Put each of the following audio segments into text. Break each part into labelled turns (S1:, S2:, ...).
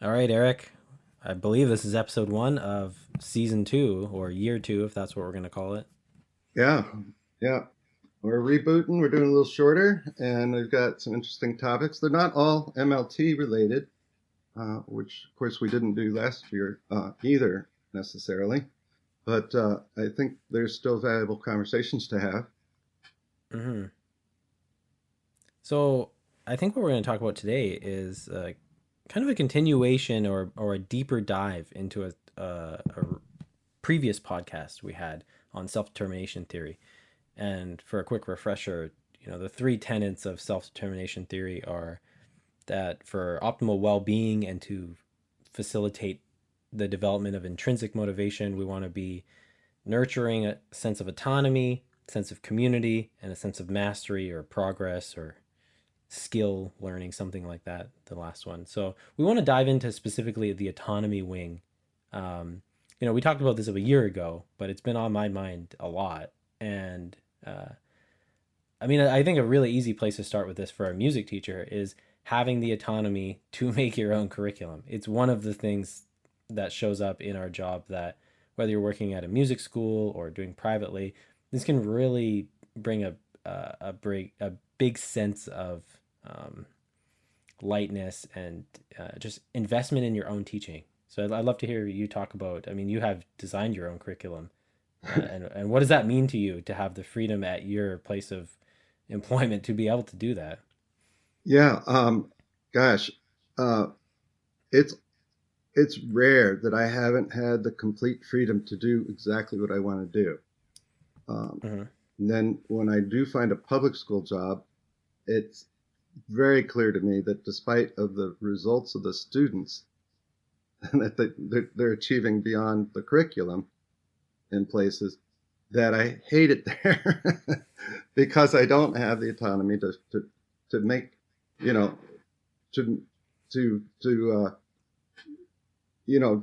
S1: All right, Eric. I believe this is episode one of season two or year two, if that's what we're going to call it.
S2: Yeah, yeah. We're rebooting. We're doing a little shorter, and we've got some interesting topics. They're not all MLT related, which, of course, we didn't do last year either necessarily. But I think there's still valuable conversations to have.
S1: hmm So, I think what we're going to talk about today is kind of a continuation or a deeper dive into a previous podcast we had on self determination theory. And for a quick refresher, the three tenets of self determination theory are that for optimal well being and to facilitate the development of intrinsic motivation, we want to be nurturing a sense of autonomy, sense of community, and a sense of mastery or progress or skill learning, something like that, the last one. So we want to dive into specifically the autonomy wing. We talked about this a year ago, but it's been on my mind a lot. And I think a really easy place to start with this for a music teacher is having the autonomy to make your own curriculum. It's one of the things that shows up in our job that whether you're working at a music school or doing privately, this can really bring a big sense of um, lightness and just investment in your own teaching. So I'd love to hear you talk about. I mean, you have designed your own curriculum, and what does that mean to you to have the freedom at your place of employment to be able to do that?
S2: Yeah. Gosh, uh, it's it's rare that I haven't had the complete freedom to do exactly what I want to do. Um,
S1: Mm-hmm.
S2: and then when I do find a public school job, it's very clear to me that despite of the results of the students that they're achieving beyond the curriculum in places, that I hate it there because I don't have the autonomy to make, you know, to to you know,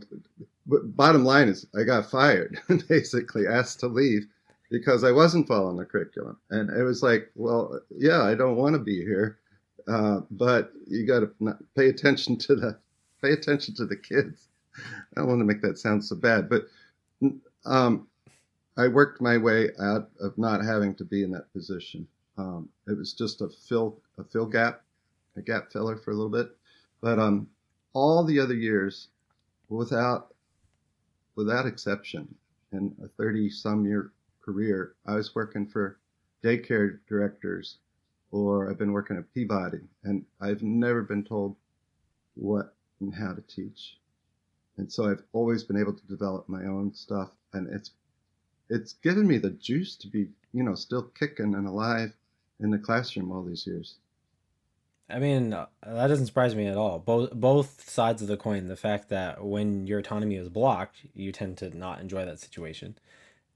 S2: bottom line is I got fired, basically asked to leave because I wasn't following the curriculum. And it was like, well, yeah, I don't want to be here, but you got to pay attention to the kids. I don't want to make that sound so bad, but um, I worked my way out of not having to be in that position. It was just a fill gap, a gap filler for a little bit, but all the other years, without without exception, in a 30 some year career, I was working for daycare directors or I've been working at Peabody, and I've never been told what and how to teach. And so I've always been able to develop my own stuff, and it's given me the juice to be, still kicking and alive in the classroom all these years.
S1: I mean, that doesn't surprise me at all. Both sides of the coin. The fact that when your autonomy is blocked, you tend to not enjoy that situation,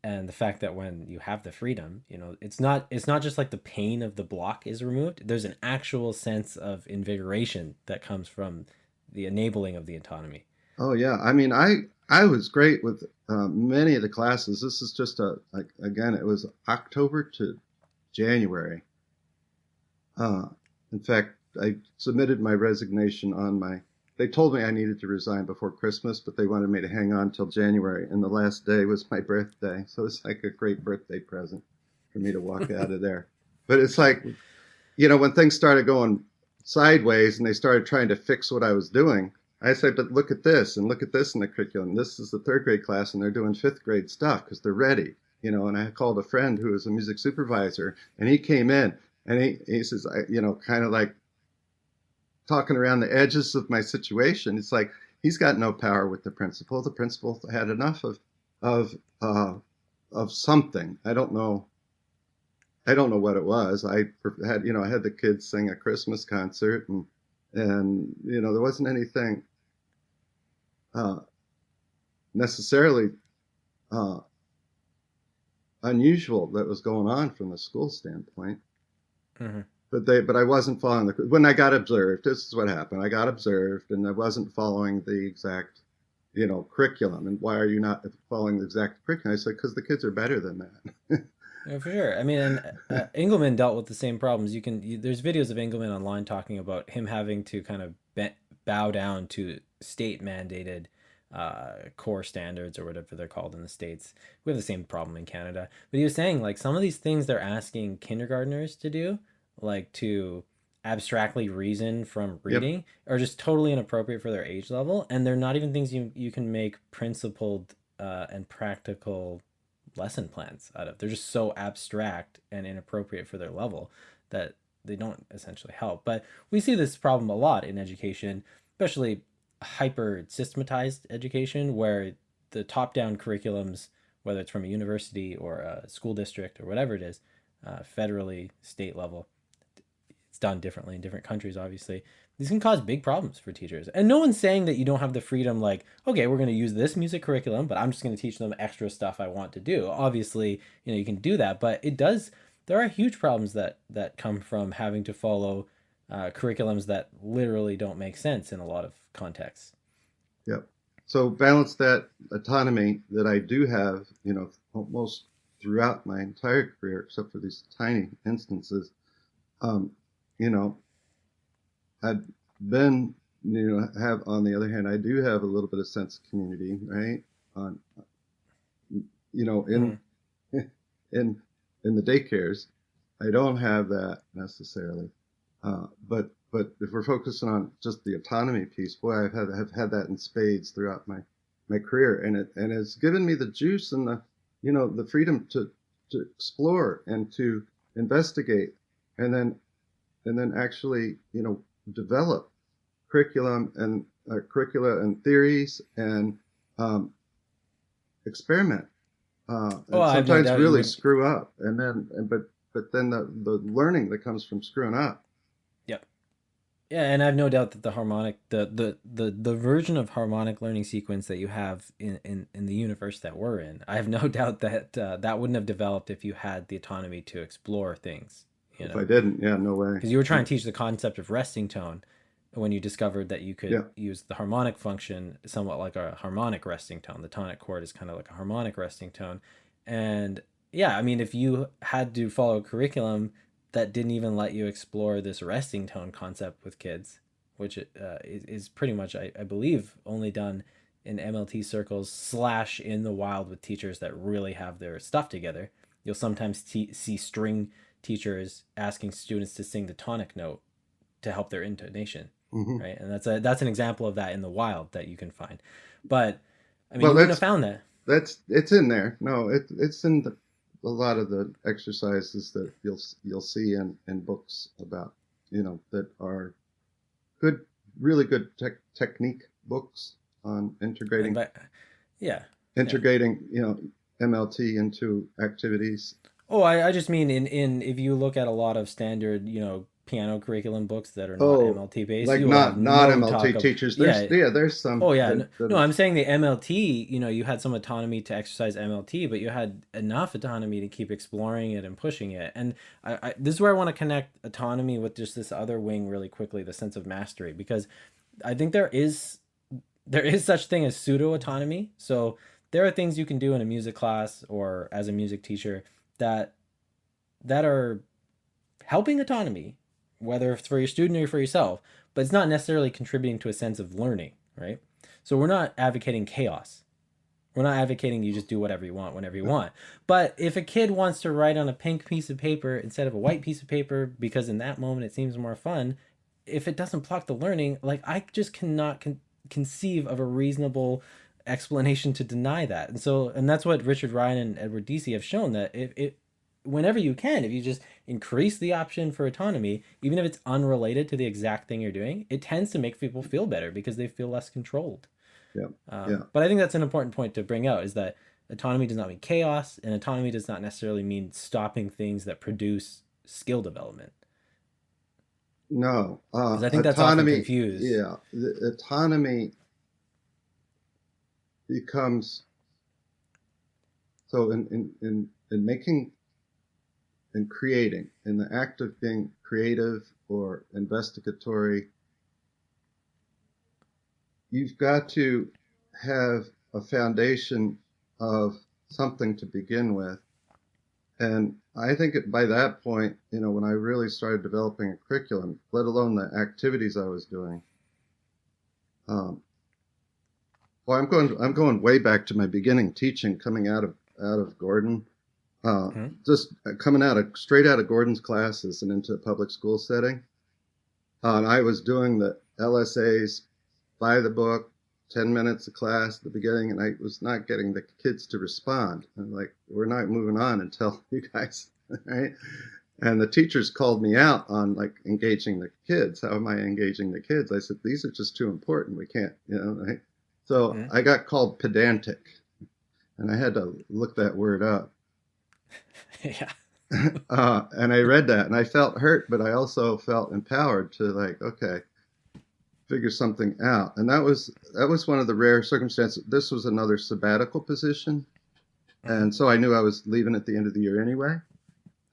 S1: and the fact that when you have the freedom, it's not just like the pain of the block is removed. There's an actual sense of invigoration that comes from the enabling of the autonomy.
S2: Oh yeah, I mean, I was great with many of the classes. This is just like again, it was October to January. Uh, in fact, I submitted my resignation on my. They told me I needed to resign before Christmas, but they wanted me to hang on till January, and the last day was my birthday, so it's like a great birthday present for me to walk out of there. But it's like, when things started going sideways and they started trying to fix what I was doing, I said, but look at this and look at this in the curriculum. This is the third grade class and they're doing fifth grade stuff because they're ready. And I called a friend who was a music supervisor and he came in and he says, kind of like talking around the edges of my situation. It's like, he's got no power with the principal. The principal had enough of, uh, of something. I don't know what it was. I had the kids sing a Christmas concert and there wasn't anything uh, necessarily uh, unusual that was going on from the school standpoint.
S1: Mm-hmm.
S2: But I wasn't following when I got observed. This is what happened. I got observed, and I wasn't following the exact, curriculum. And why are you not following the exact curriculum? I said, because the kids are better than that.
S1: Yeah, for sure. I mean, and Engelman dealt with the same problems. There's videos of Engelman online talking about him having to kind of bow down to state mandated core standards or whatever they're called in the States. We have the same problem in Canada. But he was saying like some of these things they're asking kindergartners to do, like to abstractly reason from
S2: Yep.
S1: reading, are just totally inappropriate for their age level, and they're not even things you can make principled and practical lesson plans out of. They're just so abstract and inappropriate for their level that they don't essentially help. But we see this problem a lot in education, especially hyper systematized education, where the top down curriculums, whether it's from a university or a school district or whatever it is, federally, state level, it's done differently in different countries, obviously. These can cause big problems for teachers. And no one's saying that you don't have the freedom, like, okay, we're going to use this music curriculum, but I'm just going to teach them extra stuff I want to do. Obviously, you can do that, but it does, there are huge problems that come from having to follow curriculums that literally don't make sense in a lot of contexts.
S2: Yep. So balance that autonomy that I do have, almost throughout my entire career, except for these tiny instances. Um, you know, I've been, have on the other hand, I do have a little bit of sense of community, right? On, in
S1: Mm-hmm.
S2: in in the daycares, I don't have that necessarily. But if we're focusing on just the autonomy piece, boy, have had that in spades throughout my career, and it's given me the juice and the freedom to explore and to investigate, and then actually develop curricula and theories and um, experiment
S1: Oh,
S2: and
S1: I have no
S2: sometimes
S1: doubt you
S2: really
S1: would.
S2: screw up, but then the learning that comes from screwing up.
S1: Yep. Yeah, and I have no doubt that the harmonic, the version of harmonic learning sequence that you have in the universe that we're in, I have no doubt that that wouldn't have developed if you had the autonomy to explore things, you
S2: If
S1: know,
S2: I didn't, yeah, no way.
S1: because you were trying
S2: Yeah,
S1: to teach the concept of resting tone when you discovered that you could
S2: yeah.
S1: use the harmonic function somewhat like a harmonic resting tone. The tonic chord is kind of like a harmonic resting tone. And yeah, I mean, if you had to follow a curriculum that didn't even let you explore this resting tone concept with kids, which is pretty much, I believe, only done in MLT circles slash in the wild with teachers that really have their stuff together. You'll sometimes see string teachers asking students to sing the tonic note to help their intonation,
S2: Hmm.
S1: right? And that's an example of that in the wild that you can find. But I mean,
S2: Well,
S1: you wouldn't have found that.
S2: it's in there. No, it's in a lot of the exercises that you'll see in books about that are good, really good technique books on
S1: And
S2: integrating
S1: but yeah, yeah.
S2: integrating MLT into activities.
S1: Oh, I just mean in if you look at a lot of standard, piano curriculum books that are not
S2: Oh,
S1: MLT based,
S2: like
S1: you will have
S2: not
S1: no
S2: MLT
S1: talk of
S2: teachers.
S1: yeah.
S2: There's some
S1: Oh yeah,
S2: that
S1: no,
S2: that
S1: no,
S2: are
S1: I'm saying the MLT, you had some autonomy to exercise MLT, but you had enough autonomy to keep exploring it and pushing it. And this is where I want to connect autonomy with just this other wing really quickly, the sense of mastery, because I think there is such thing as pseudo autonomy. So there are things you can do in a music class or as a music teacher that are helping autonomy, whether it's for your student or for yourself, but it's not necessarily contributing to a sense of learning, right? So we're not advocating chaos. We're not advocating you just do whatever you want whenever you want. But if a kid wants to write on a pink piece of paper instead of a white piece of paper because in that moment it seems more fun, if it doesn't block the learning, like I just cannot conceive of a reasonable explanation to deny that. And that's what Richard Ryan and Edward Deasy have shown, that if whenever you can, if you just increase the option for autonomy, even if it's unrelated to the exact thing you're doing, it tends to make people feel better because they feel less controlled.
S2: yeah, yeah.
S1: But I think that's an important point to bring out, is that autonomy does not mean chaos, and autonomy does not necessarily mean stopping things that produce skill development.
S2: No,
S1: Because I think that's often
S2: autonomy.
S1: confused.
S2: Yeah, the autonomy becomes so in making and creating, in the act of being creative or investigatory, you've got to have a foundation of something to begin with. And I think by that point, when I really started developing a curriculum, let alone the activities I was doing, Um, well, I'm going way back to my beginning teaching, coming out of Gordon, just coming straight out of Gordon's classes and into a public school setting. And I was doing the LSAs by the book, 10 minutes of class at the beginning, and I was not getting the kids to respond. I'm like, we're not moving on until you guys, right? And the teachers called me out on like engaging the kids. How am I engaging the kids? I said, these are just too important. We can't, right? So I got called pedantic, and I had to look that word up.
S1: Yeah.
S2: And I read that, and I felt hurt, but I also felt empowered to like, okay, figure something out. And that was one of the rare circumstances. This was another sabbatical position, and so I knew I was leaving at the end of the year anyway.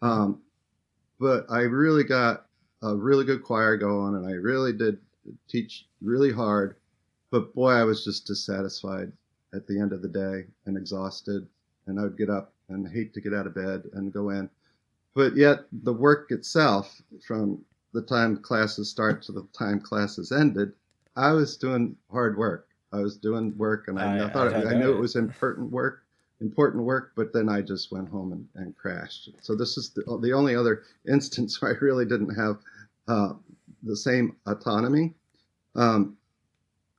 S2: But I really got a really good choir going, and I really did teach really hard. But boy, I was just dissatisfied at the end of the day and exhausted, and I would get up and hate to get out of bed and go in. But yet the work itself, from the time classes start to the time classes ended, I was doing hard work. I was doing work, and I knew it was important work, but then I just went home and crashed. So this is the only other instance where I really didn't have the same autonomy.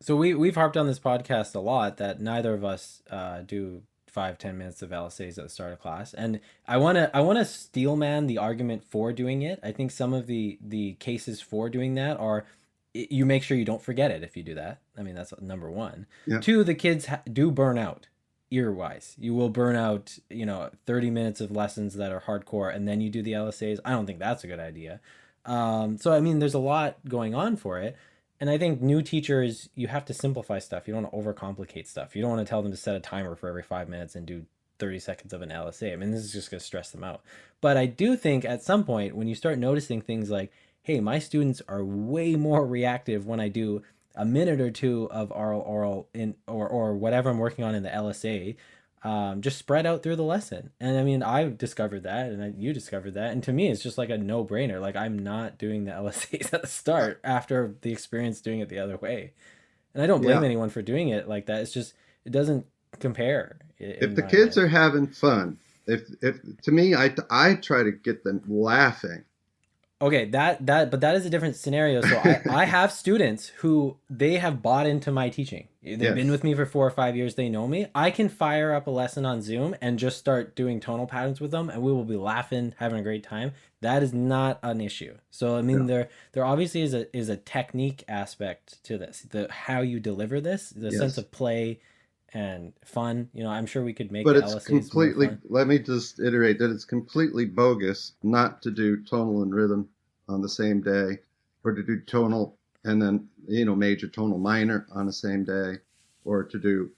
S1: So we've harped on this podcast a lot that neither of us do 5-10 minutes of LSAs at the start of class, and I want to steelman the argument for doing it. I think some of the cases for doing that are you make sure you don't forget it if you do that. I mean, that's number one. Yeah. Two, the kids do burn out ear-wise. You will burn out 30 minutes of lessons that are hardcore, and then you do the LSAs. I don't think that's a good idea. So I mean, there's a lot going on for it. And I think new teachers, you have to simplify stuff. You don't want to overcomplicate stuff. You don't want to tell them to set a timer for every 5 minutes and do 30 seconds of an LSA. I mean, this is just going to stress them out. But I do think at some point when you start noticing things like, hey, my students are way more reactive when I do a minute or two of oral in or whatever I'm working on in the LSA, just spread out through the lesson. And I mean, I've discovered that, and you discovered that, and to me, it's just like a no-brainer. Like, I'm not doing the LSAs at the start after the experience doing it the other way, and I don't blame anyone for doing it like that. It's just it doesn't compare.
S2: If the kids are having fun, if to me, I try to get them laughing.
S1: Okay, but that is a different scenario. So I have students who they have bought into my teaching. They've been with me for 4 or 5 years. They know me. I can fire up a lesson on Zoom and just start doing tonal patterns with them, and we will be laughing, having a great time. That is not an issue. So I mean, there obviously is a technique aspect to this. How you deliver this, the sense of play and fun. I'm sure we could make.
S2: But it's completely. Let me just iterate that it's completely bogus not to do tonal and rhythm on the same day, or to do tonal and then major, tonal, minor on the same day, or to do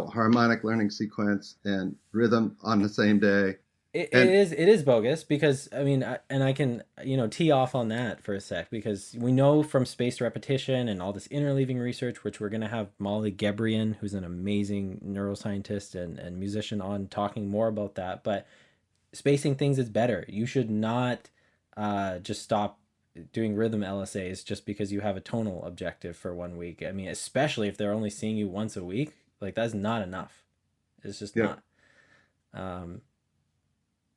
S2: harmonic learning sequence and rhythm on the same day.
S1: It is bogus because I mean, I can tee off on that for a sec, because we know from spaced repetition and all this interleaving research, which we're going to have Molly Gebrian, who's an amazing neuroscientist and musician, on talking more about that. But spacing things is better. You should not just stop doing rhythm LSAs just because you have a tonal objective for 1 week. I mean, especially if they're only seeing you once a week, like that's not enough. It's just not.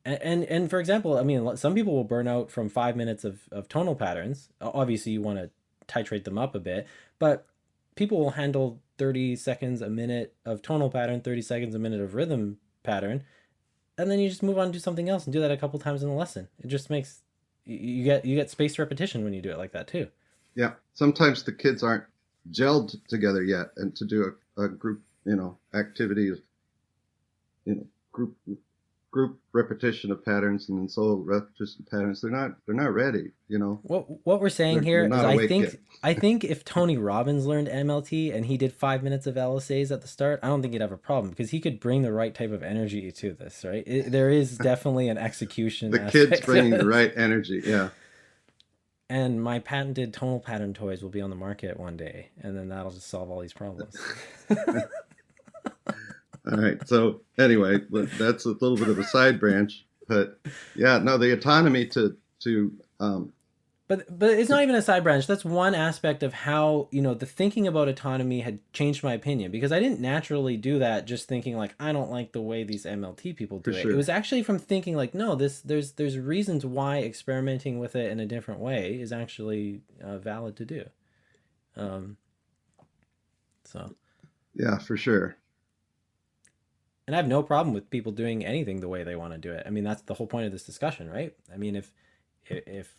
S1: And for example, I mean, some people will burn out from 5 minutes of tonal patterns. Obviously, you want to titrate them up a bit, but people will handle 30 seconds a minute of tonal pattern, 30 seconds a minute of rhythm pattern, and then you just move on to do something else and do that a couple times in the lesson. It just makes you get spaced repetition when you do it like that too.
S2: Yeah, sometimes the kids aren't gelled together yet, and to do a group activity of group repetition of patterns and then solo repetition patterns, they're not ready.
S1: What we're saying here is I think if Tony Robbins learned MLT and he did 5 minutes of LSAs at the start, I don't think he'd have a problem, because he could bring the right type of energy to this, right? There is definitely an execution
S2: the kids bringing the right energy.
S1: And my patented tonal pattern toys will be on the market one day, and then that'll just solve all these problems.
S2: All right. So anyway, that's a little bit of a side branch, but the autonomy to
S1: But it's not even a side branch. That's one aspect of how, the thinking about autonomy had changed my opinion, because I didn't naturally do that just thinking like I don't like the way these MLT people
S2: For
S1: do it. It
S2: sure.
S1: was actually from thinking like, no, there's reasons why experimenting with it in a different way is actually valid to do. Um, so
S2: Yeah, for sure.
S1: and I have no problem with people doing anything the way they want to do it. I mean, that's the whole point of this discussion, right? I mean, if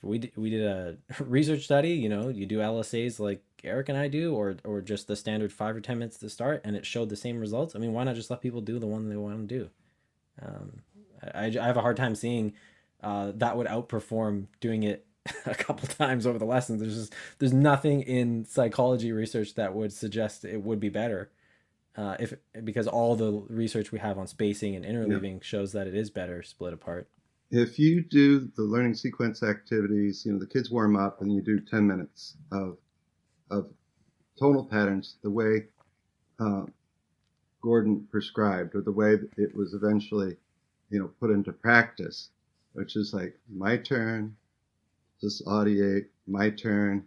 S1: we did a research study, you do LSAs like Eric and I do, or just the standard 5 or 10 minutes to start, and it showed the same results. I mean, why not just let people do the one they want to do? Um, I have a hard time seeing that would outperform doing it a couple times over the lessons. There's nothing in psychology research that would suggest it would be better. If Because all the research we have on spacing and
S2: Yeah.
S1: interleaving shows that it is better split apart.
S2: If you do the learning sequence activities, the kids warm up and you do 10 minutes of tonal patterns the way uh, Gordon prescribed, or the way that it was eventually, put into practice, which is like my turn, just audiate, my turn,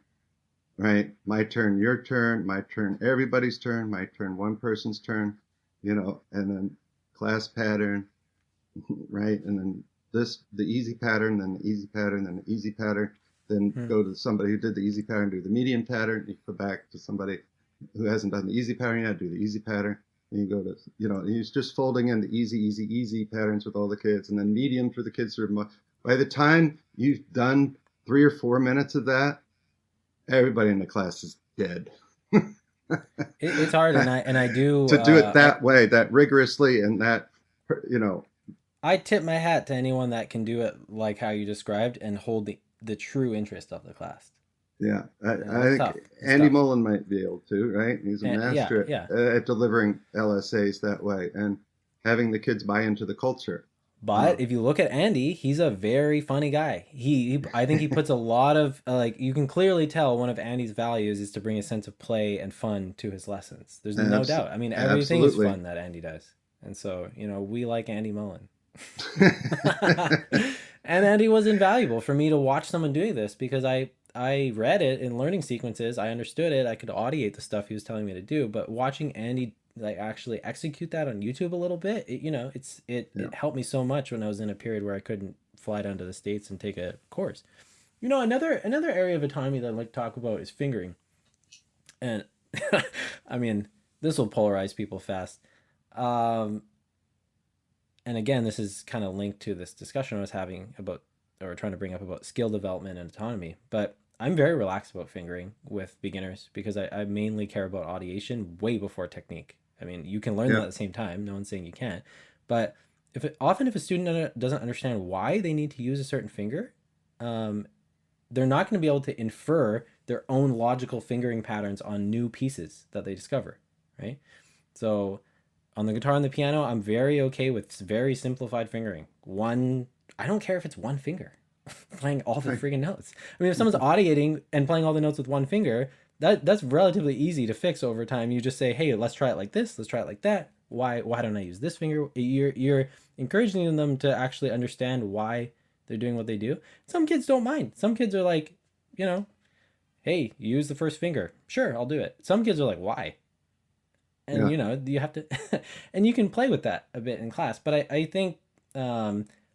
S2: right? My turn, your turn, my turn, everybody's turn, my turn, one person's turn, and then class pattern, right? And then the easy pattern, then the easy pattern, then the easy pattern, then
S1: Hmm.
S2: go to somebody who did the easy pattern, do the medium pattern, you go back to somebody who hasn't done the easy pattern yet, do the easy pattern, and you go to, he's just folding in the easy, easy, easy patterns with all the kids, and then medium for the kids who are, by the time you've done 3 or 4 minutes of that, everybody in the class is dead.
S1: It's hard, and I do
S2: To do it that way, that rigorously, and that, you know,
S1: I tip my hat to anyone that can do it like how you described and hold the true interest of the class.
S2: yeah, I
S1: That's
S2: think
S1: tough. It's
S2: Andy
S1: tough.
S2: Mullen might be able to, right? He's a
S1: And yeah,
S2: master
S1: yeah.
S2: at delivering LSAs that way and having the kids buy into the culture. Uh,
S1: But if you look at Andy, he's a very funny guy. I think he puts a lot of like you can clearly tell one of Andy's values is to bring a sense of play and fun to his lessons. There's no
S2: abs-
S1: doubt. I mean, everything is
S2: Absolutely.
S1: fun that Andy does. And so, we like Andy Mullen. And Andy was invaluable for me to watch someone doing this because I read it in learning sequences. I understood it. I could audiate the stuff he was telling me to do, but watching Andy like actually execute that on YouTube a little bit,
S2: Yeah.
S1: it helped me so much when I was in a period where I couldn't fly down to the States and take a course. Another area of autonomy that I'd like to talk about is fingering. And I mean, this will polarize people fast. Um, and again, this is kind of linked to this discussion I was having about, or trying to bring up about skill development and autonomy. But I'm very relaxed about fingering with beginners because I mainly care about audiation way before technique. I mean, you can learn them
S2: Yeah.
S1: at the same time. No one's saying you can't. But often if a student doesn't understand why they need to use a certain finger, um, they're not going to be able to infer their own logical fingering patterns on new pieces that they discover, right? So on the guitar and the piano, I'm very okay with very simplified fingering. I don't care if it's one finger playing all the
S2: Right.
S1: freaking notes. I mean, if someone's audiating and playing all the notes with one finger, that's relatively easy to fix over time. You just say, hey, let's try it like this, let's try it like that. Why don't I use this finger? You're encouraging them to actually understand why they're doing what they do. Some kids don't mind. Some kids are like, you know, hey, use the first finger. Sure, I'll do it. Some kids are like, why? And
S2: Yeah.
S1: you have to and you can play with that a bit in class, but I think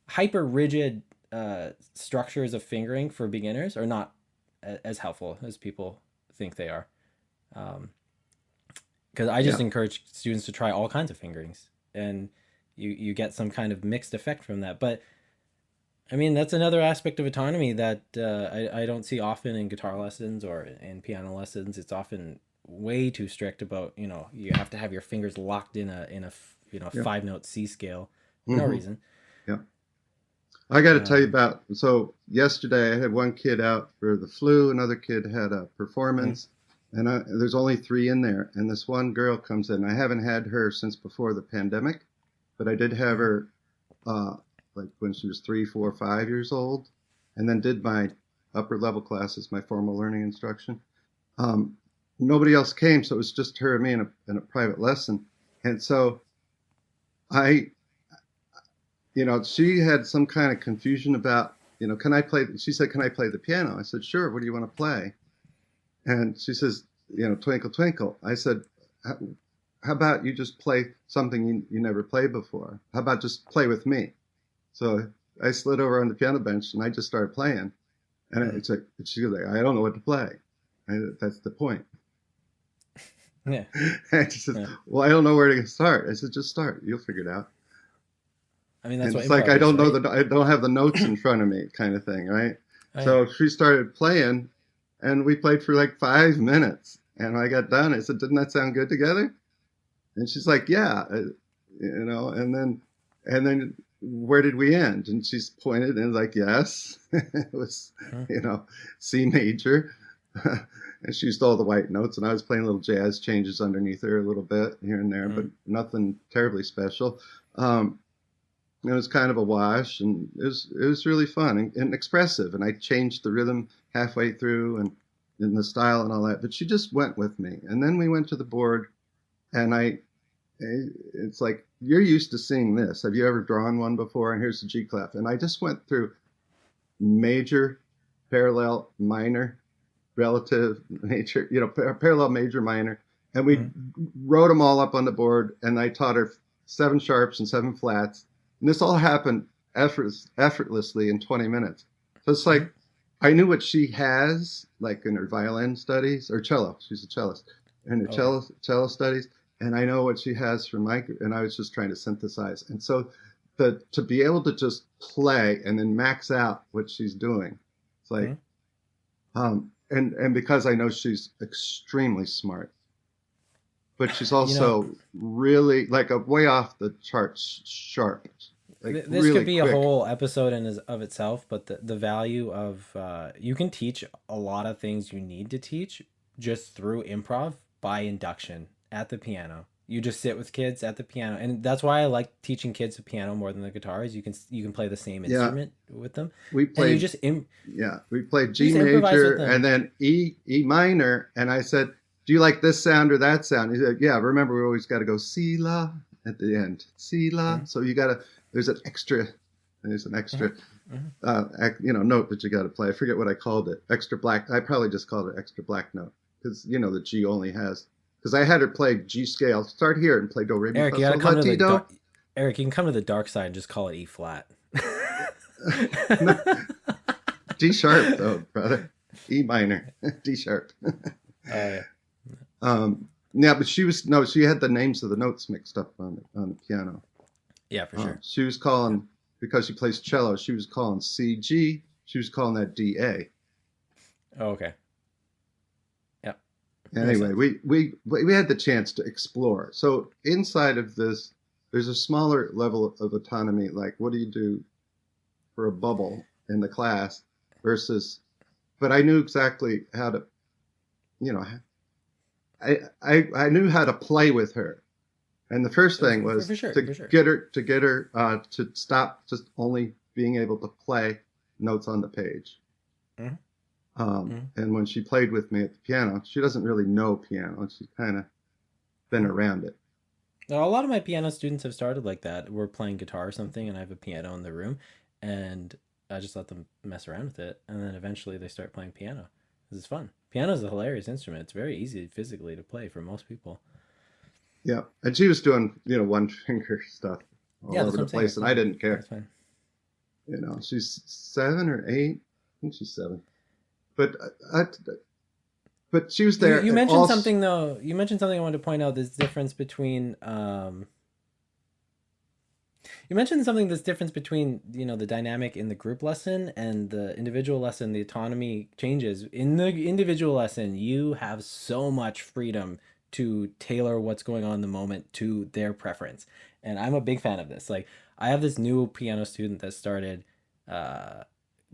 S1: hyper rigid structures of fingering for beginners are not as helpful as people think they are, because I just
S2: Yeah.
S1: encourage students to try all kinds of fingerings, and you get some kind of mixed effect from that. But I mean, that's another aspect of autonomy that I don't see often in guitar lessons or in piano lessons. It's often way too strict about, you have to have your fingers locked in a
S2: Yeah.
S1: 5 note C scale for no
S2: Hmm.
S1: reason.
S2: Yeah. I got to tell you
S1: Um,
S2: about, so yesterday I had one kid out for the flu, another kid had a
S1: mm,
S2: performance, and there's only three in there. And this one girl comes in. I haven't had her since before the pandemic, but I did have
S1: mm,
S2: her uh, like when she was 3, 4, 5 years old, and then did my upper level classes, my formal learning instruction. Um, Nobody else came, so it was just her and me in a private lesson. And so I, she had some kind of confusion about, can I play? She said, can I play the piano? I said, sure. What do you want to play? And she says, Twinkle, Twinkle. I said, how about you just play something you never played before? How about just play with me? So I slid over on the piano bench and I just started playing. And it's like, she's like, I don't know what to play. That's the point.
S1: Yeah.
S2: And she says, well, I don't know where to start. I said, just start. You'll figure it out.
S1: I mean, that's
S2: And
S1: what
S2: it's like,
S1: improv
S2: I
S1: is,
S2: don't know
S1: right?
S2: I don't have the notes in front of me kind of thing, right?
S1: Oh, yeah.
S2: So she started playing and we played for like 5 minutes. And when I got done, I said, didn't that sound good together? And she's like, yeah, and then where did we end? And she's pointed and like, yes, it was, C major. And she used all the white notes and I was playing little jazz changes underneath her a little bit here and there, but nothing terribly special. It was kind of a wash, and it was really fun and expressive. And I changed the rhythm halfway through and in the style and all that. But she just went with me. And then we went to the board, and it's like, you're used to seeing this. Have you ever drawn one before? And here's the G clef. And I just went through major, parallel, minor, relative, major, parallel, major, minor. And we wrote them all up on the board, and I taught her 7 sharps and 7 flats. And this all happened effortlessly in 20 minutes. So it's like, I knew what she has, like in her violin studies, or cello. She's a cellist. In her cello studies. And I know what she has for and I was just trying to synthesize. And so to be able to just play and then max out what she's doing, it's like, and because I know she's extremely smart, but she's also really like a way off the charts sharp. Like
S1: this
S2: really
S1: could be
S2: quick.
S1: a whole episode of itself, but the value of you can teach a lot of things you need to teach just through improv by induction at the piano. You just sit with kids at the piano, and that's why I like teaching kids the piano more than the guitar. Is you can play the same instrument with them.
S2: We played,
S1: and you just
S2: we played G
S1: improvise with
S2: major
S1: them.
S2: and then E minor, and I said, do you like this sound or that sound? He said, yeah. Remember, we always got to go C la at the end, C la. So there's an extra note that you got to play. I forget what I called it. Extra black. I probably just called it extra black note because the G only has. Because I had her play G scale. Start here and play do re mi
S1: Eric,
S2: fa
S1: you gotta
S2: sol
S1: come
S2: la
S1: to
S2: ti do.
S1: Eric, you can come to the dark side and just call it E flat.
S2: D sharp though, brother. E minor, D sharp.
S1: Yeah.
S2: Yeah, but she had the names of the notes mixed up on the piano.
S1: Yeah, for sure.
S2: She was calling, because she plays cello, she was calling C G. She was calling that D A.
S1: Oh, okay. Yep.
S2: Anyway, we had the chance to explore. So inside of this, there's a smaller level of autonomy. Like, what do you do for a bubble in the class versus? But I knew exactly how to, I knew how to play with her. And the first thing was to get her to stop just only being able to play notes on the page. And when she played with me at the piano, she doesn't really know piano. She's kind of been around it.
S1: Now, a lot of my piano students have started like that. We're playing guitar or something, and I have a piano in the room, and I just let them mess around with it, and then eventually they start playing piano. This is fun. Piano is a hilarious instrument. It's very easy physically to play for most people.
S2: Yeah, and she was doing one finger stuff all over the place, and I didn't care.
S1: That's fine.
S2: She's 7 or 8. I think she's 7. But she was there.
S1: You mentioned something though. You mentioned something I wanted to point out. This difference between you mentioned something this difference between the dynamic in the group lesson and the individual lesson. The autonomy changes in the individual lesson. You have so much freedom to tailor what's going on in the moment to their preference, and I'm a big fan of this. Like, I have this new piano student that started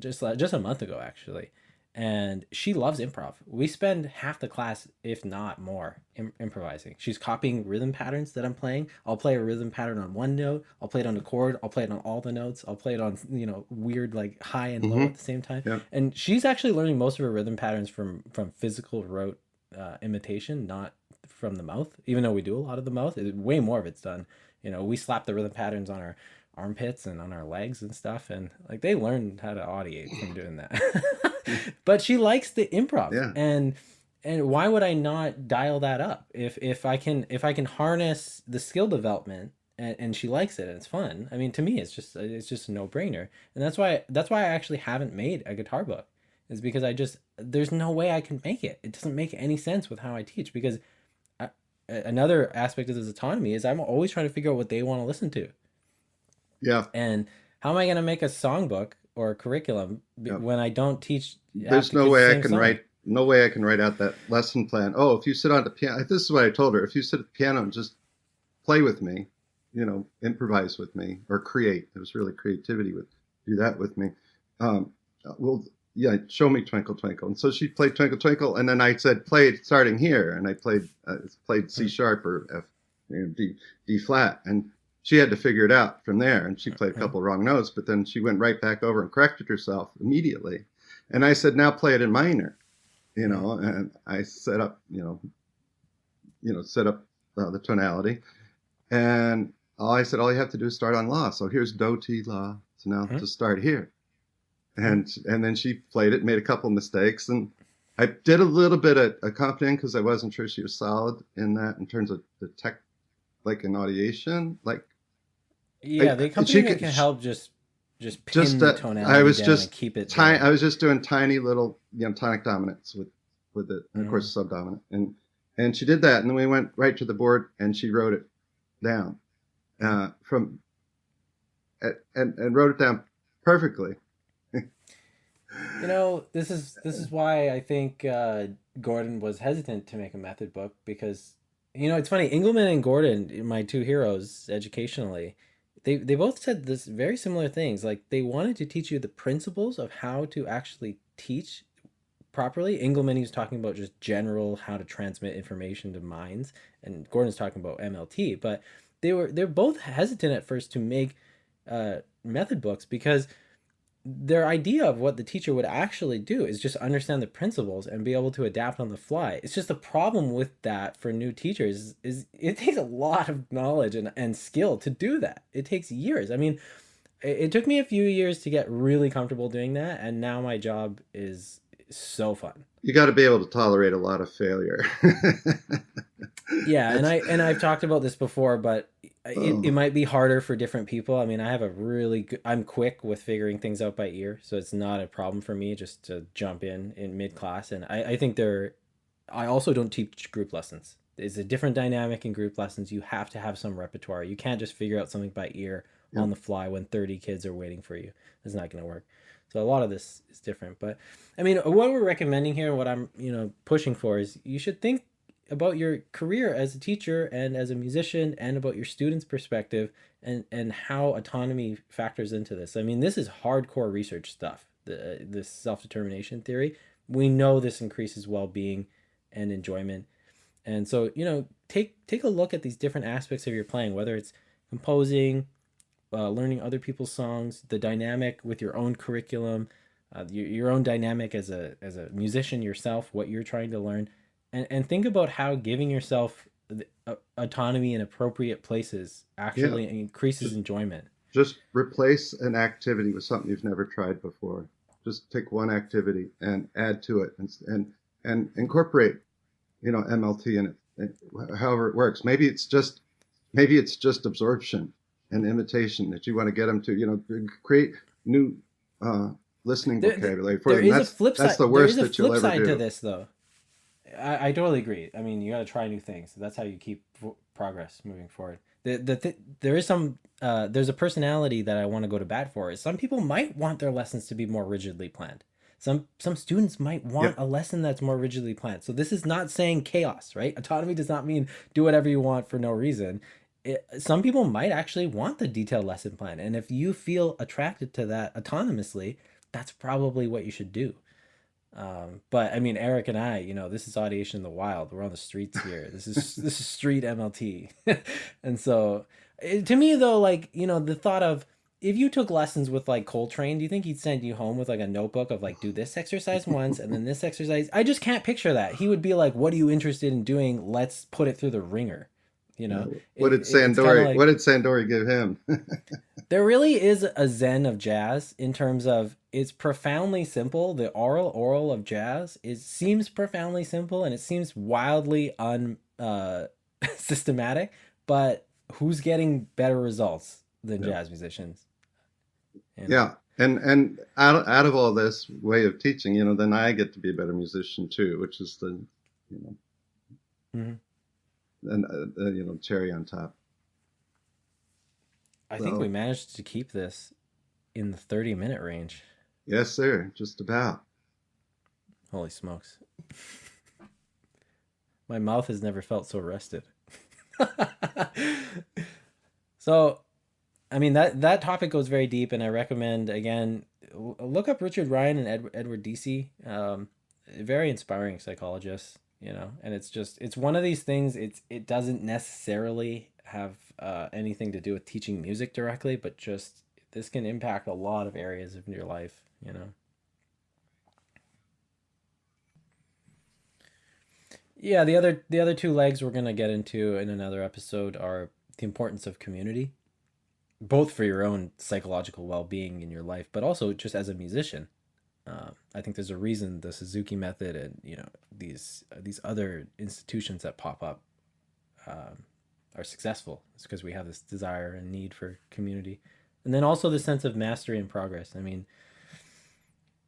S1: just a month ago actually, and she loves improv. We spend half the class, if not more, improvising. She's copying rhythm patterns that I'm playing. I'll play a rhythm pattern on one note. I'll play it on a chord. I'll play it on all the notes. I'll play it on weird like high and low at the same time.
S2: Yeah.
S1: And she's actually learning most of her rhythm patterns from physical rote imitation, not from the mouth. Even though we do a lot of the mouth, way more of it's done. We slap the rhythm patterns on armpits and on our legs and stuff, and like they learned how to audiate from doing that. But she likes the improv,
S2: Yeah.
S1: and why would I not dial that up if I can harness the skill development, and she likes it and it's fun. I mean, to me it's just a no-brainer. And that's why I actually haven't made a guitar book, is because I just there's no way I can make it. It doesn't make any sense with how I teach, because another aspect of this autonomy is I'm always trying to figure out what they want to listen to.
S2: Yeah.
S1: And how am I going to make a songbook or a curriculum
S2: Yeah.
S1: when I don't teach have
S2: There's
S1: to
S2: no
S1: teach the
S2: way I
S1: same
S2: can
S1: song?
S2: write. No way I can write out that lesson plan. Oh, if you sit on the piano, this is what I told her. If you sit at the piano and just play with me, improvise with me or create. It was really creativity with do that with me. Um, well, yeah, show me Twinkle Twinkle. And so she played Twinkle Twinkle, and then I said play it starting here, and I played C sharp or F, D flat, and she had to figure it out from there. And she played a couple of wrong notes, but then she went right back over and corrected herself immediately. And I said, now play it in minor, and I set up, the tonality. And I said, all you have to do is start on La. So here's Do, Ti, La. So now to start here. And then she played it, made a couple of mistakes. And I did a little bit of accompanying because I wasn't sure she was solid in that in terms of the tech, like in audiation. Like,
S1: Yeah, the
S2: she
S1: accompaniment
S2: could,
S1: can help just pin the
S2: I
S1: tonality
S2: was
S1: down and
S2: just
S1: keep it
S2: tiny. I
S1: there.
S2: was just doing tiny little, tonic dominants with it, and of course subdominant. And she did that, and then we went right to the board, and she wrote it down from and wrote it down perfectly.
S1: This is why I think Gordon was hesitant to make a method book, because it's funny. Engelman and Gordon, my two heroes educationally, they both said this very similar things. Like, they wanted to teach you the principles of how to actually teach properly. Engelman, he was talking about just general how to transmit information to minds, and Gordon's talking about MLT. But they're both hesitant at first to make method books, because their idea of what the teacher would actually do is just understand the principles and be able to adapt on the fly. It's just the problem with that for new teachers is it takes a lot of knowledge and skill to do that. It takes years. I mean, it took me a few years to get really comfortable doing that, and now my job is so fun.
S2: You got to be able to tolerate a lot of failure.
S1: Yeah, and
S2: That's
S1: I've talked about this before, but it
S2: oh
S1: might be harder for different people. I mean, I have a really good, I'm quick with figuring things out by ear, so it's not a problem for me just to jump in mid class. And I think I also don't teach group lessons. It's a different dynamic in group lessons. You have to have some repertoire. You can't just figure out something by ear
S2: yeah.
S1: on the fly when 30 kids are waiting for you. It's not going to work. So a lot of this is different. But I mean, what we're recommending here, what I'm pushing for, is you should think about your career as a teacher and as a musician, and about your students' perspective, and how autonomy factors into this. I mean, this is hardcore research stuff. This self-determination theory. We know this increases well-being and enjoyment. And so, take a look at these different aspects of your playing, whether it's composing, learning other people's songs, the dynamic with your own curriculum, your own dynamic as a musician yourself, what you're trying to learn, and think about how giving yourself autonomy in appropriate places
S2: Yeah.
S1: actually increases
S2: Just
S1: enjoyment.
S2: just replace an activity with something you've never tried before. Just take one activity and add to it, and incorporate, MLT in it, however it works. Maybe it's just absorption and imitation that you want to get them to, create new listening vocabulary for
S1: There
S2: them.
S1: is a
S2: That's
S1: flip
S2: that's
S1: side.
S2: the
S1: There is
S2: worst
S1: a
S2: that you'll
S1: flip
S2: ever
S1: side to
S2: do.
S1: this, though. I totally agree. I mean, you got to try new things. That's how you keep progress moving forward. There is there's a personality that I want to go to bat for. Is some people might want their lessons to be more rigidly planned. Some students might want
S2: Yep.
S1: a lesson that's more rigidly planned. So this is not saying chaos, right? Autonomy does not mean do whatever you want for no reason. Some people might actually want the detailed lesson plan, and if you feel attracted to that autonomously, that's probably what you should do. But I mean, Eric and I, this is audiation in the wild. We're on the streets here. This is street MLT. And so, to me though, like, the thought of, if you took lessons with like Coltrane, do you think he'd send you home with like a notebook of like, do this exercise once and then this exercise? I just can't picture that. He would be like, what are you interested in doing? Let's put it through the ringer. You
S2: Yeah.
S1: know, it's kind of
S2: What
S1: like
S2: did Sandori give him?
S1: there really is a zen of jazz in terms of it's profoundly simple. The oral of jazz is seems profoundly simple and it seems wildly un systematic, but who's getting better results than
S2: Yeah.
S1: jazz musicians? You know.
S2: Yeah. And out of all this way of teaching, then I get to be a better musician too, which is the, you know,
S1: Mhm.
S2: and cherry on top.
S1: I think we
S2: So
S1: managed to keep this in the 30-minute range.
S2: yes, sir, just about.
S1: Holy smokes. My mouth has never felt so rested. So, I mean that topic goes very deep, and I recommend again look up Richard Ryan and Edward Deci. Very inspiring psychologists, you know. And it's just it's one of these things. It doesn't necessarily have anything to do with teaching music directly, but just this can impact a lot of areas of your life, you know. Yeah, the other two legs we're gonna get into in another episode are the importance of community, both for your own psychological well-being in your life, but also just as a musician. I think there's a reason the Suzuki method and these other institutions that pop up um, are successful. It's because we have this desire and need for community, and then also the sense of mastery and progress. I mean,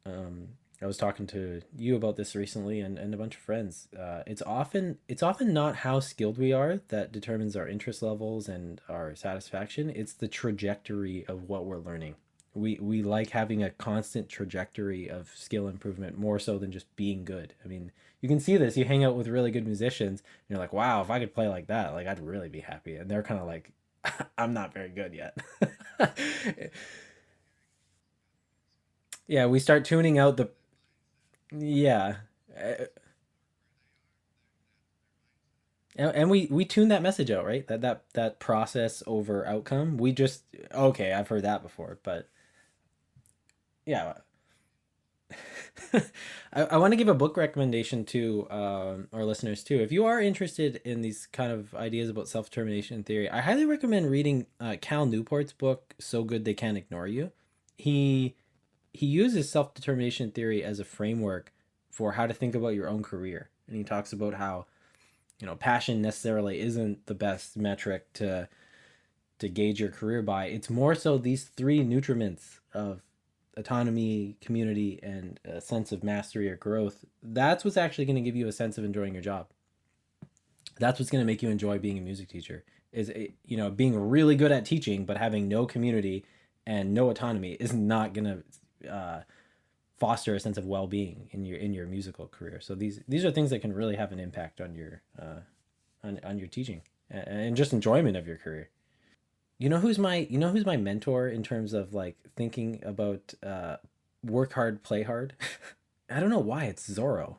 S1: um, I was talking to you about this recently, and a bunch of friends. It's often not how skilled we are that determines our interest levels and our satisfaction. It's the trajectory of what we're learning. We like having a constant trajectory of skill improvement more so than just being good. I mean, you can see this. You hang out with really good musicians, and you're like, wow, if I could play like that, like I'd really be happy. And they're kind of like, I'm not very good yet. Yeah, we start tuning out the yeah. Uh, and we tune that message out, right? That process over outcome. We just okay, I've heard that before, but yeah. I want to give a book recommendation to our listeners too. If you are interested in these kind of ideas about self determination theory, I highly recommend reading Cal Newport's book "So Good They Can't Ignore You." He he uses self determination theory as a framework for how to think about your own career, and he talks about how passion necessarily isn't the best metric to gauge your career by. It's more so these three nutriments of autonomy, community, and a sense of mastery or growth. That's what's actually going to give you a sense of enjoying your job. That's what's going to make you enjoy being a music teacher. Is being really good at teaching but having no community and no autonomy is not going to foster a sense of well-being in your musical career. So these are things that can really have an impact on your on your teaching and just enjoyment of your career. You know who's my mentor in terms of like thinking about work hard, play hard? I don't know why it's Zorro.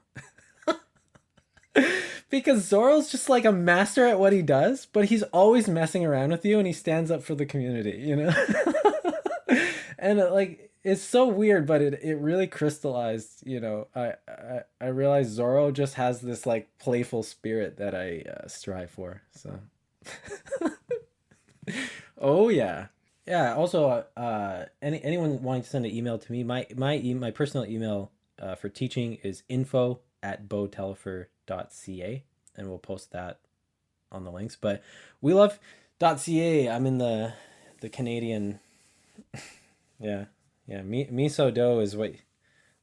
S1: Because Zorro's just like a master at what he does, but he's always messing around with you and he stands up for the community, you know? And like it's so weird, but it really crystallized, I realized Zorro just has this like playful spirit that I strive for. So oh yeah. Yeah, also anyone wanting to send an email to me, my personal email for teaching is info@botelfer.ca, and we'll post that on the links. But we love .ca. I'm in the Canadian. Yeah. Yeah, miso dough is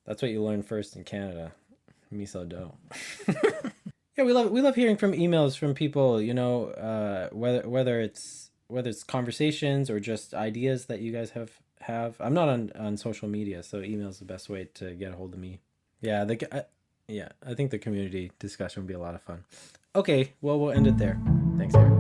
S1: that's what you learn first in Canada. Miso dough. Yeah, we love hearing from emails from people, whether it's conversations or just ideas that you guys have. I'm not on social media, so email is the best way to get a hold of me. Yeah, yeah, I think the community discussion would be a lot of fun. Okay, well we'll end it there. Thanks, Eric.